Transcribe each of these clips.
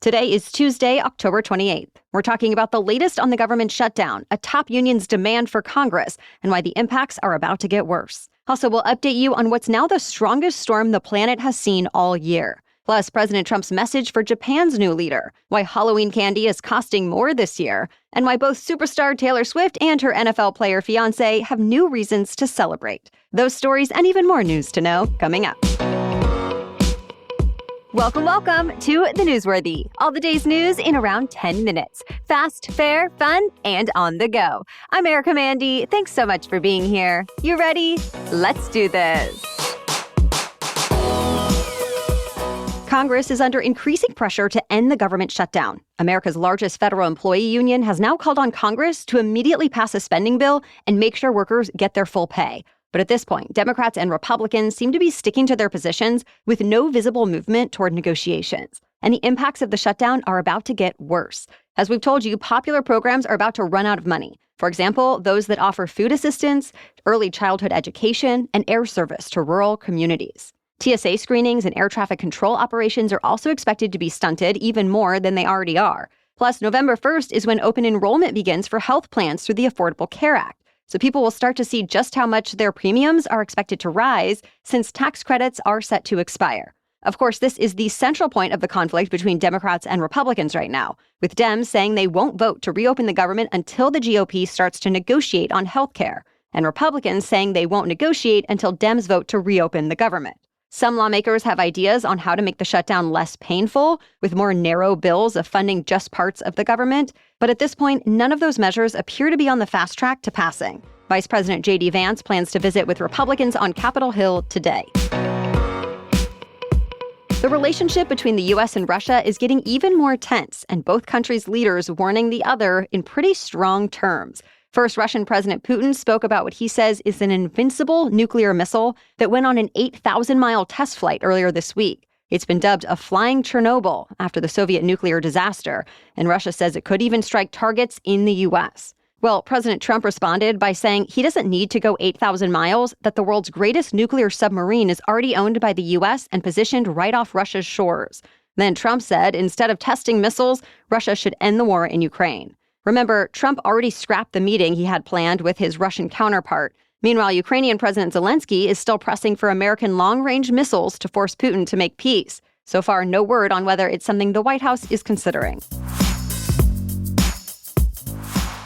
Today is Tuesday, October 28th. We're talking about the latest on the government shutdown, a top union's demand for Congress, and why the impacts are about to get worse. Also, we'll update you on what's now the strongest storm the planet has seen all year. Plus, President Trump's message for Japan's new leader, why Halloween candy is costing more this year, and why both superstar Taylor Swift and her NFL player fiancé have new reasons to celebrate. Those stories and even more news to know coming up. Welcome to the NewsWorthy. All the day's news in around 10 minutes. Fast, fair, fun, and on the go. I'm Erica Mandy. Thanks so much for being here. You ready? Let's do this. Congress is under increasing pressure to end the government shutdown. America's largest federal employee union has now called on Congress to immediately pass a spending bill and make sure workers get their full pay. But at this point, Democrats and Republicans seem to be sticking to their positions with no visible movement toward negotiations. And the impacts of the shutdown are about to get worse. As we've told you, popular programs are about to run out of money. For example, those that offer food assistance, early childhood education, and air service to rural communities. TSA screenings and air traffic control operations are also expected to be stunted even more than they already are. Plus, November 1st is when open enrollment begins for health plans through the Affordable Care Act. So people will start to see just how much their premiums are expected to rise since tax credits are set to expire. Of course, this is the central point of the conflict between Democrats and Republicans right now, with Dems saying they won't vote to reopen the government until the GOP starts to negotiate on health care, and Republicans saying they won't negotiate until Dems vote to reopen the government. Some lawmakers have ideas on how to make the shutdown less painful, with more narrow bills of funding just parts of the government. But at this point, none of those measures appear to be on the fast track to passing. Vice President J.D. Vance plans to visit with Republicans on Capitol Hill today. The relationship between the U.S. and Russia is getting even more tense, and both countries' leaders warning the other in pretty strong terms. First, Russian President Putin spoke about what he says is an invincible nuclear missile that went on an 8,000-mile test flight earlier this week. It's been dubbed a flying Chernobyl after the Soviet nuclear disaster, and Russia says it could even strike targets in the U.S. Well, President Trump responded by saying he doesn't need to go 8,000 miles, that the world's greatest nuclear submarine is already owned by the U.S. and positioned right off Russia's shores. Then Trump said instead of testing missiles, Russia should end the war in Ukraine. Remember, Trump already scrapped the meeting he had planned with his Russian counterpart. Meanwhile, Ukrainian President Zelensky is still pressing for American long-range missiles to force Putin to make peace. So far, no word on whether it's something the White House is considering.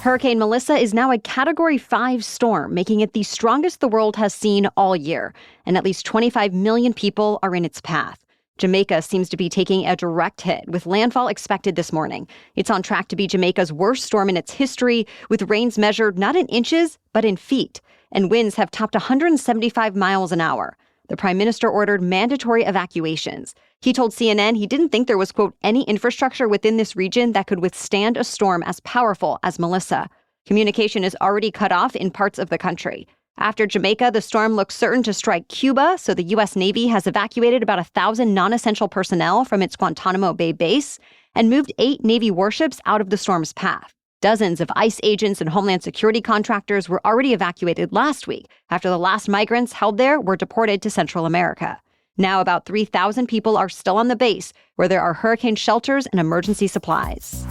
Hurricane Melissa is now a Category 5 storm, making it the strongest the world has seen all year, and at least 25 million people are in its path. Jamaica seems to be taking a direct hit, with landfall expected this morning. It's on track to be Jamaica's worst storm in its history, with rains measured not in inches, but in feet, and winds have topped 175 miles an hour. The prime minister ordered mandatory evacuations. He told CNN he didn't think there was, quote, any infrastructure within this region that could withstand a storm as powerful as Melissa. Communication is already cut off in parts of the country. After Jamaica, the storm looks certain to strike Cuba, so the U.S. Navy has evacuated about 1,000 non-essential personnel from its Guantanamo Bay base and moved 8 Navy warships out of the storm's path. Dozens of ICE agents and Homeland Security contractors were already evacuated last week after the last migrants held there were deported to Central America. Now about 3,000 people are still on the base, where there are hurricane shelters and emergency supplies.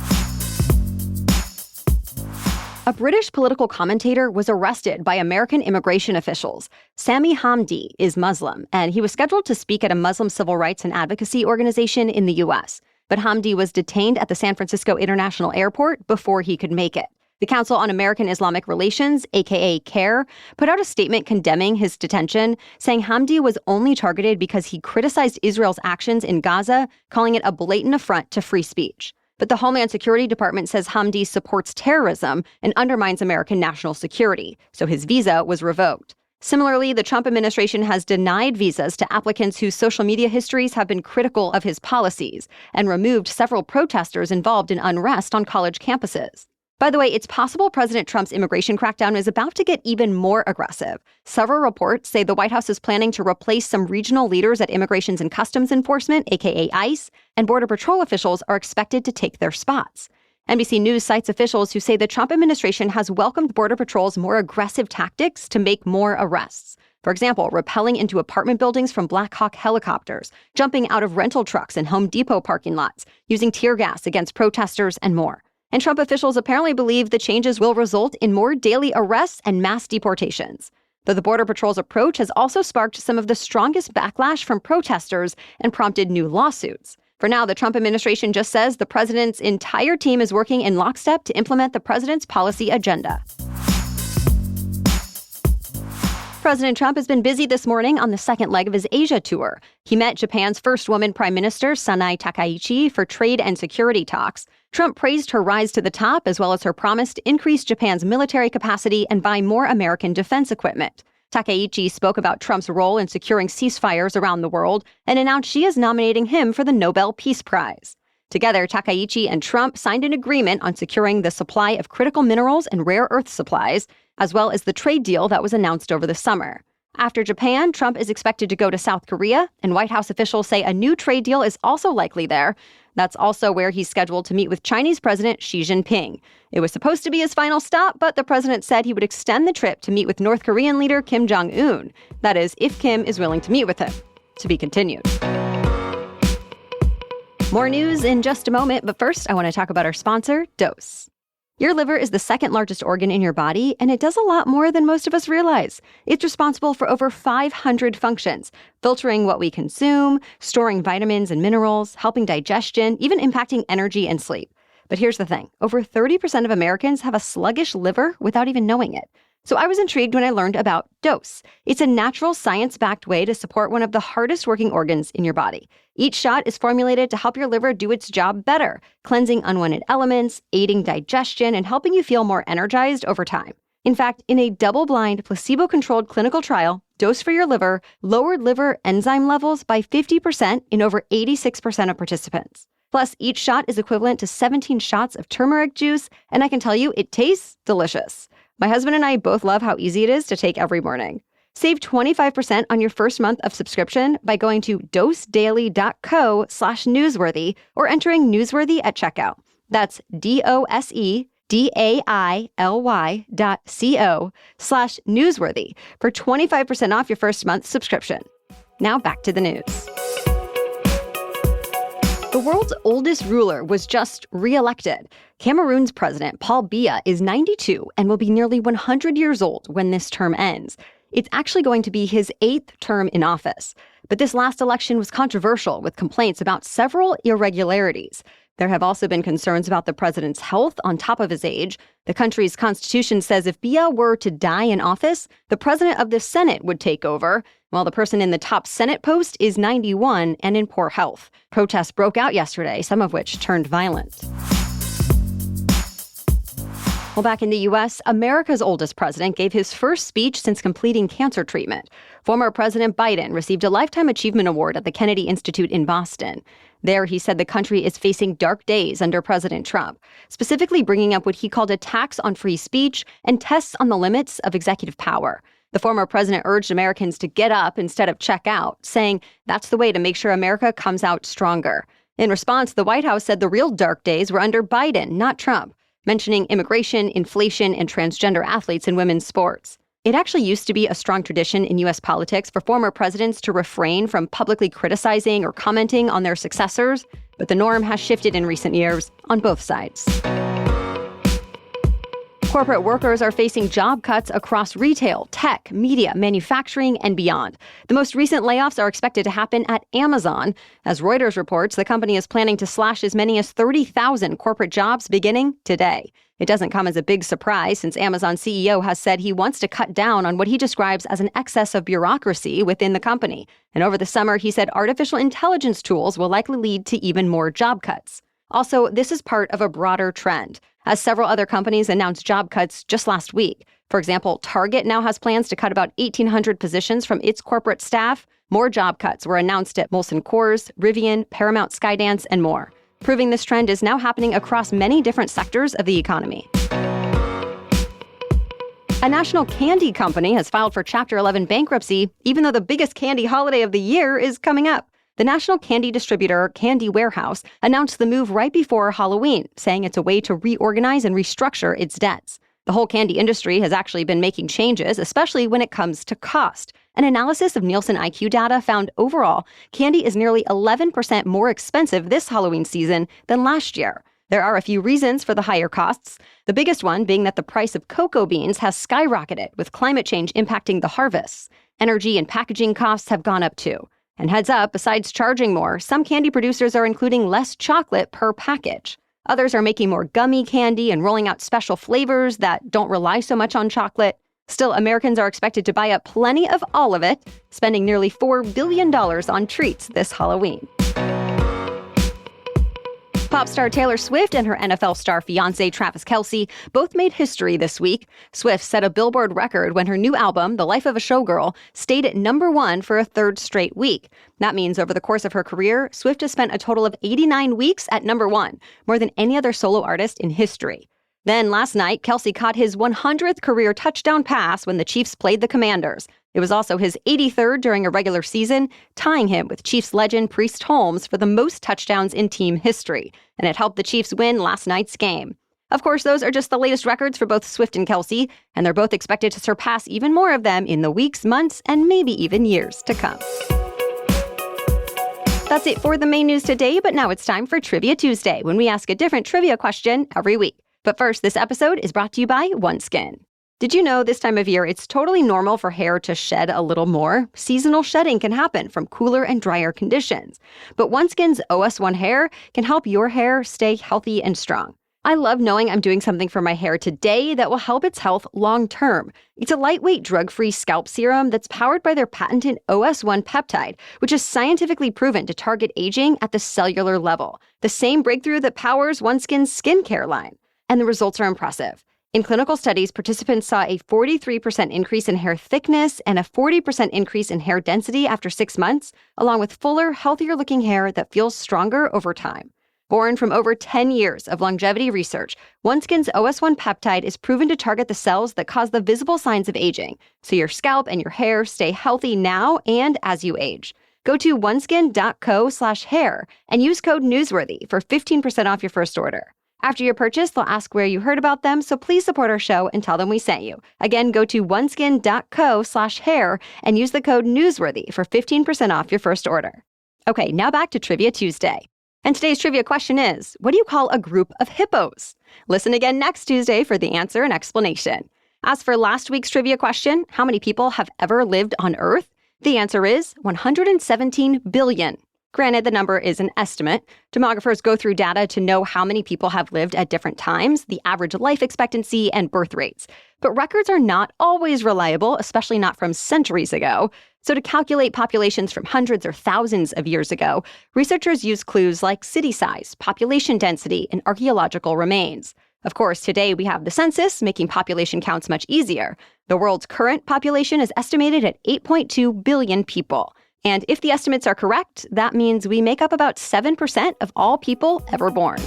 A British political commentator was arrested by American immigration officials. Sami Hamdi is Muslim, and he was scheduled to speak at a Muslim civil rights and advocacy organization in the U.S. But Hamdi was detained at the San Francisco International Airport before he could make it. The Council on American Islamic Relations, aka CAIR, put out a statement condemning his detention, saying Hamdi was only targeted because he criticized Israel's actions in Gaza, calling it a blatant affront to free speech. But the Homeland Security Department says Hamdi supports terrorism and undermines American national security, so his visa was revoked. Similarly, the Trump administration has denied visas to applicants whose social media histories have been critical of his policies and removed several protesters involved in unrest on college campuses. By the way, it's possible President Trump's immigration crackdown is about to get even more aggressive. Several reports say the White House is planning to replace some regional leaders at Immigrations and Customs Enforcement, aka ICE, and Border Patrol officials are expected to take their spots. NBC News cites officials who say the Trump administration has welcomed Border Patrol's more aggressive tactics to make more arrests. For example, rappelling into apartment buildings from Black Hawk helicopters, jumping out of rental trucks in Home Depot parking lots, using tear gas against protesters, and more. And Trump officials apparently believe the changes will result in more daily arrests and mass deportations. Though the Border Patrol's approach has also sparked some of the strongest backlash from protesters and prompted new lawsuits. For now, the Trump administration just says the president's entire team is working in lockstep to implement the president's policy agenda. President Trump has been busy this morning on the second leg of his Asia tour. He met Japan's first woman prime minister, Sanae Takaichi, for trade and security talks. Trump praised her rise to the top, as well as her promise to increase Japan's military capacity and buy more American defense equipment. Takaichi spoke about Trump's role in securing ceasefires around the world and announced she is nominating him for the Nobel Peace Prize. Together, Takaichi and Trump signed an agreement on securing the supply of critical minerals and rare earth supplies, as well as the trade deal that was announced over the summer. After Japan, Trump is expected to go to South Korea, and White House officials say a new trade deal is also likely there. That's also where he's scheduled to meet with Chinese President Xi Jinping. It was supposed to be his final stop, but the president said he would extend the trip to meet with North Korean leader Kim Jong-un. That is, if Kim is willing to meet with him. To be continued. More news in just a moment, but first I want to talk about our sponsor, Dose. Your liver is the second largest organ in your body, and it does a lot more than most of us realize. It's responsible for over 500 functions, filtering what we consume, storing vitamins and minerals, helping digestion, even impacting energy and sleep. But here's the thing. Over 30% of Americans have a sluggish liver without even knowing it. So I was intrigued when I learned about Dose. It's a natural, science-backed way to support one of the hardest working organs in your body. Each shot is formulated to help your liver do its job better, cleansing unwanted elements, aiding digestion, and helping you feel more energized over time. In fact, in a double-blind, placebo-controlled clinical trial, Dose for Your Liver lowered liver enzyme levels by 50% in over 86% of participants. Plus, each shot is equivalent to 17 shots of turmeric juice, and I can tell you, it tastes delicious. My husband and I both love how easy it is to take every morning. Save 25% on your first month of subscription by going to dosedaily.co/newsworthy or entering Newsworthy at checkout. That's dosedaily.co/newsworthy for 25% off your first month subscription. Now back to the news. The world's oldest ruler was just re-elected. Cameroon's president, Paul Biya, is 92 and will be nearly 100 years old when this term ends. It's actually going to be his 8th term in office. But this last election was controversial, with complaints about several irregularities. There have also been concerns about the president's health on top of his age. The country's constitution says if Biya were to die in office, the president of the Senate would take over, while the person in the top Senate post is 91 and in poor health. Protests broke out yesterday, some of which turned violent. Well, back in the U.S., America's oldest president gave his first speech since completing cancer treatment. Former President Biden received a Lifetime Achievement Award at the Kennedy Institute in Boston. There, he said the country is facing dark days under President Trump, specifically bringing up what he called attacks on free speech and tests on the limits of executive power. The former president urged Americans to get up instead of check out, saying that's the way to make sure America comes out stronger. In response, the White House said the real dark days were under Biden, not Trump, mentioning immigration, inflation, and transgender athletes in women's sports. It actually used to be a strong tradition in U.S. politics for former presidents to refrain from publicly criticizing or commenting on their successors, but the norm has shifted in recent years on both sides. Corporate workers are facing job cuts across retail, tech, media, manufacturing, and beyond. The most recent layoffs are expected to happen at Amazon. As Reuters reports, the company is planning to slash as many as 30,000 corporate jobs beginning today. It doesn't come as a big surprise, since Amazon CEO has said he wants to cut down on what he describes as an excess of bureaucracy within the company. And over the summer, he said artificial intelligence tools will likely lead to even more job cuts. Also, this is part of a broader trend, as several other companies announced job cuts just last week. For example, Target now has plans to cut about 1,800 positions from its corporate staff. More job cuts were announced at Molson Coors, Rivian, Paramount Skydance, and more, proving this trend is now happening across many different sectors of the economy. A national candy company has filed for Chapter 11 bankruptcy, even though the biggest candy holiday of the year is coming up. The national candy distributor, Candy Warehouse, announced the move right before Halloween, saying it's a way to reorganize and restructure its debts. The whole candy industry has actually been making changes, especially when it comes to cost. An analysis of Nielsen IQ data found overall, candy is nearly 11% more expensive this Halloween season than last year. There are a few reasons for the higher costs, the biggest one being that the price of cocoa beans has skyrocketed with climate change impacting the harvests. Energy and packaging costs have gone up too. And heads up, besides charging more, some candy producers are including less chocolate per package. Others are making more gummy candy and rolling out special flavors that don't rely so much on chocolate. Still, Americans are expected to buy up plenty of all of it, spending nearly $4 billion on treats this Halloween. Pop star Taylor Swift and her NFL star fiancé Travis Kelce both made history this week. Swift set a Billboard record when her new album, The Life of a Showgirl, stayed at #1 for a third straight week. That means over the course of her career, Swift has spent a total of 89 weeks at #1, more than any other solo artist in history. Then last night, Kelce caught his 100th career touchdown pass when the Chiefs played the Commanders. It was also his 83rd during a regular season, tying him with Chiefs legend Priest Holmes for the most touchdowns in team history, and it helped the Chiefs win last night's game. Of course, those are just the latest records for both Swift and Kelce, and they're both expected to surpass even more of them in the weeks, months, and maybe even years to come. That's it for the main news today, but now it's time for Trivia Tuesday, when we ask a different trivia question every week. But first, this episode is brought to you by OneSkin. Did you know this time of year it's totally normal for hair to shed a little more? Seasonal shedding can happen from cooler and drier conditions. But OneSkin's OS1 hair can help your hair stay healthy and strong. I love knowing I'm doing something for my hair today that will help its health long term. It's a lightweight, drug-free scalp serum that's powered by their patented OS1 peptide, which is scientifically proven to target aging at the cellular level, the same breakthrough that powers OneSkin's skincare line. And the results are impressive. In clinical studies, participants saw a 43% increase in hair thickness and a 40% increase in hair density after 6 months, along with fuller, healthier-looking hair that feels stronger over time. Born from over 10 years of longevity research, OneSkin's OS1 peptide is proven to target the cells that cause the visible signs of aging, so your scalp and your hair stay healthy now and as you age. Go to oneskin.co/hair and use code NewsWorthy for 15% off your first order. After your purchase, they'll ask where you heard about them, so please support our show and tell them we sent you. Again, go to oneskin.co/hair and use the code NEWSWORTHY for 15% off your first order. Okay, now back to Trivia Tuesday. And today's trivia question is, what do you call a group of hippos? Listen again next Tuesday for the answer and explanation. As for last week's trivia question, how many people have ever lived on Earth? The answer is 117 billion. Granted, the number is an estimate. Demographers go through data to know how many people have lived at different times, the average life expectancy, and birth rates. But records are not always reliable, especially not from centuries ago. So to calculate populations from hundreds or thousands of years ago, researchers use clues like city size, population density, and archaeological remains. Of course, today we have the census, making population counts much easier. The world's current population is estimated at 8.2 billion people. And if the estimates are correct, that means we make up about 7% of all people ever born.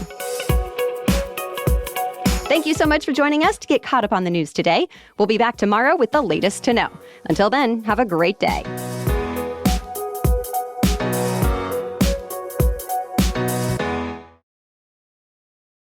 Thank you so much for joining us to get caught up on the news today. We'll be back tomorrow with the latest to know. Until then, have a great day.